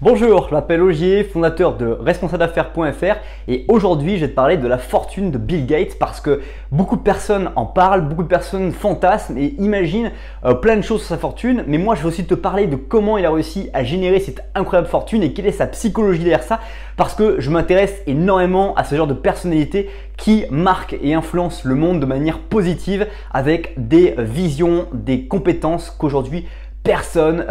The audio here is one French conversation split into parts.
Bonjour, je m'appelle Ogier, fondateur de responsableaffaires.fr et aujourd'hui je vais te parler de la fortune de Bill Gates parce que beaucoup de personnes en parlent, beaucoup de personnes fantasment et imaginent plein de choses sur sa fortune, mais moi je vais aussi te parler de comment il a réussi à générer cette incroyable fortune et quelle est sa psychologie derrière ça parce que je m'intéresse énormément à ce genre de personnalité qui marque et influence le monde de manière positive avec des visions, des compétences qu'aujourd'hui personne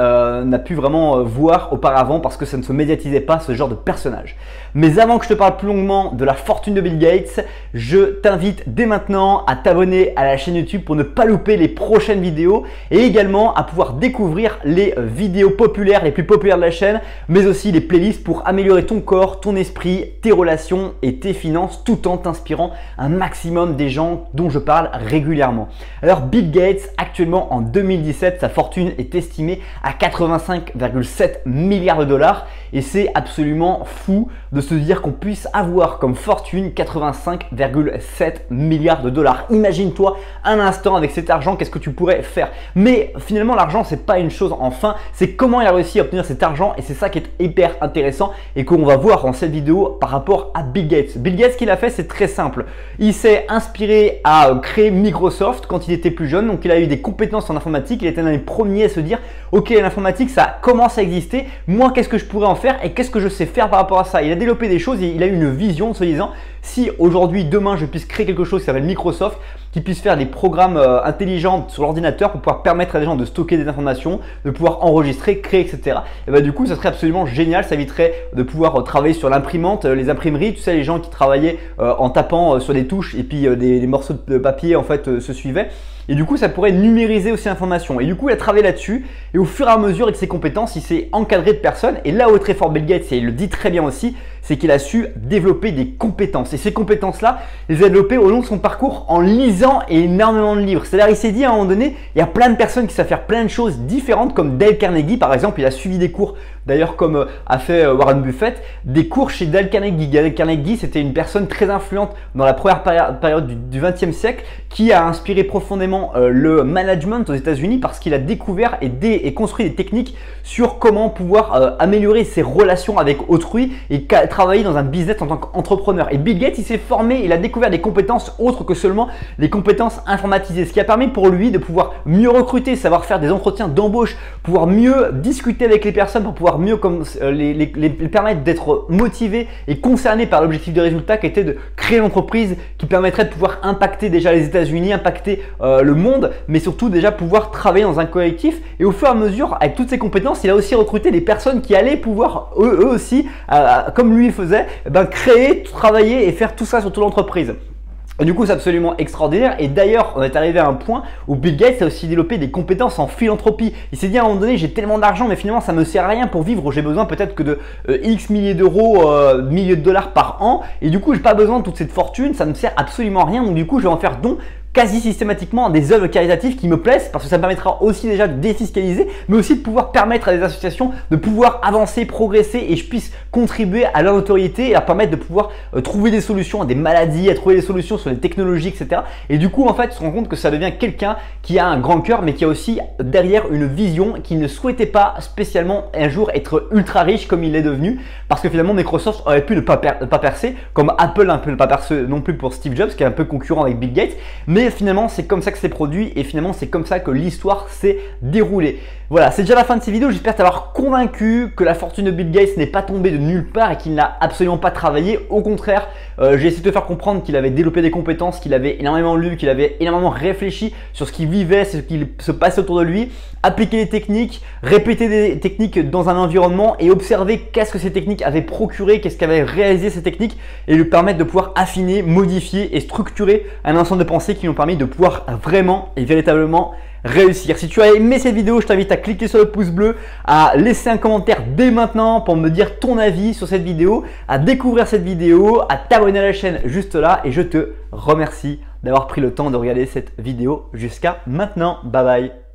n'a pu vraiment voir auparavant parce que ça ne se médiatisait pas ce genre de personnage. Mais avant que je te parle plus longuement de la fortune de Bill Gates, je t'invite dès maintenant à t'abonner à la chaîne YouTube pour ne pas louper les prochaines vidéos et également à pouvoir découvrir les vidéos populaires, les plus populaires de la chaîne, mais aussi les playlists pour améliorer ton corps, ton esprit, tes relations et tes finances tout en t'inspirant un maximum des gens dont je parle régulièrement. Alors Bill Gates, actuellement en 2017, sa fortune est estimé à 85,7 milliards de dollars et c'est absolument fou de se dire qu'on puisse avoir comme fortune 85,7 milliards de dollars. Imagine-toi un instant avec cet argent, qu'est-ce que tu pourrais faire? Mais finalement l'argent c'est pas une chose en fin, c'est comment il a réussi à obtenir cet argent et c'est ça qui est hyper intéressant et qu'on va voir dans cette vidéo par rapport à Bill Gates. Bill Gates, ce qu'il a fait, c'est très simple. Il s'est inspiré à créer Microsoft quand il était plus jeune, donc il a eu des compétences en informatique, il était un des premiers à se dire ok, l'informatique ça commence à exister, moi qu'est-ce que je pourrais en faire et qu'est-ce que je sais faire par rapport à ça. Il a développé des choses et il a eu une vision en se disant si aujourd'hui, demain je puisse créer quelque chose qui s'appelle Microsoft, qui puisse faire des programmes intelligents sur l'ordinateur pour pouvoir permettre à des gens de stocker des informations, de pouvoir enregistrer, créer, etc. Et bah du coup ça serait absolument génial, ça éviterait de pouvoir travailler sur l'imprimante, les imprimeries, tu sais les gens qui travaillaient en tapant sur des touches et puis des morceaux de papier en fait se suivaient. Et du coup, ça pourrait numériser aussi l'information. Et du coup, il a travaillé là-dessus. Et au fur et à mesure, avec ses compétences, il s'est encadré de personnes. Et là où est très fort Bill Gates, et il le dit très bien aussi, c'est qu'il a su développer des compétences. Et ces compétences-là, il les a développées au long de son parcours en lisant énormément de livres. C'est-à-dire, il s'est dit à un moment donné, il y a plein de personnes qui savent faire plein de choses différentes, comme Dale Carnegie, par exemple. Il a suivi des cours, d'ailleurs, comme a fait Warren Buffett, des cours chez Dale Carnegie. Dale Carnegie, c'était une personne très influente dans la première période du XXe siècle qui a inspiré profondément le management aux États-Unis parce qu'il a découvert et construit des techniques sur comment pouvoir améliorer ses relations avec autrui et travailler dans un business en tant qu'entrepreneur. Et Bill Gates, il s'est formé, il a découvert des compétences autres que seulement les compétences informatisées, ce qui a permis pour lui de pouvoir mieux recruter, savoir faire des entretiens d'embauche, pouvoir mieux discuter avec les personnes, pour pouvoir mieux les permettre d'être motivés et concernés par l'objectif de résultat qui était de créer une entreprise qui permettrait de pouvoir impacter déjà les États-Unis, impacter le monde, mais surtout déjà pouvoir travailler dans un collectif. Et au fur et à mesure, avec toutes ces compétences, il a aussi recruté des personnes qui allaient pouvoir eux aussi, comme lui faisait, créer, travailler et faire tout ça sur toute l'entreprise. Et du coup, c'est absolument extraordinaire. Et d'ailleurs, on est arrivé à un point où Bill Gates a aussi développé des compétences en philanthropie. Il s'est dit à un moment donné, j'ai tellement d'argent, mais finalement, ça me sert à rien pour vivre. J'ai besoin peut-être que de X milliers d'euros, milliers de dollars par an. Et du coup, j'ai pas besoin de toute cette fortune. Ça ne me sert absolument à rien. Donc du coup, je vais en faire don quasi systématiquement des œuvres caritatives qui me plaisent parce que ça me permettra aussi déjà de défiscaliser, mais aussi de pouvoir permettre à des associations de pouvoir avancer, progresser et je puisse contribuer à leur notoriété et leur permettre de pouvoir trouver des solutions à des maladies, à trouver des solutions sur les technologies, etc. Et du coup, en fait, on se rend compte que ça devient quelqu'un qui a un grand cœur, mais qui a aussi derrière une vision qui ne souhaitait pas spécialement un jour être ultra riche comme il l'est devenu, parce que finalement Microsoft aurait pu ne pas percer, comme Apple un peu ne pas percer non plus pour Steve Jobs, qui est un peu concurrent avec Bill Gates, mais finalement c'est comme ça que c'est produit et finalement c'est comme ça que l'histoire s'est déroulée. Voilà, c'est déjà la fin de cette vidéo. J'espère t'avoir convaincu que la fortune de Bill Gates n'est pas tombée de nulle part et qu'il n'a absolument pas travaillé. Au contraire, j'ai essayé de te faire comprendre qu'il avait développé des compétences, qu'il avait énormément lu, qu'il avait énormément réfléchi sur ce qu'il vivait, ce qu'il se passait autour de lui, appliquer les techniques, répéter des techniques dans un environnement et observer qu'est-ce que ces techniques avaient procuré, qu'est-ce qu'avaient réalisé ces techniques et lui permettre de pouvoir affiner, modifier et structurer un ensemble de pensées qui lui ont permis de pouvoir vraiment et véritablement réussir. Si tu as aimé cette vidéo, je t'invite à cliquer sur le pouce bleu, à laisser un commentaire dès maintenant pour me dire ton avis sur cette vidéo, à découvrir cette vidéo, à t'abonner à la chaîne juste là et je te remercie d'avoir pris le temps de regarder cette vidéo jusqu'à maintenant. Bye bye.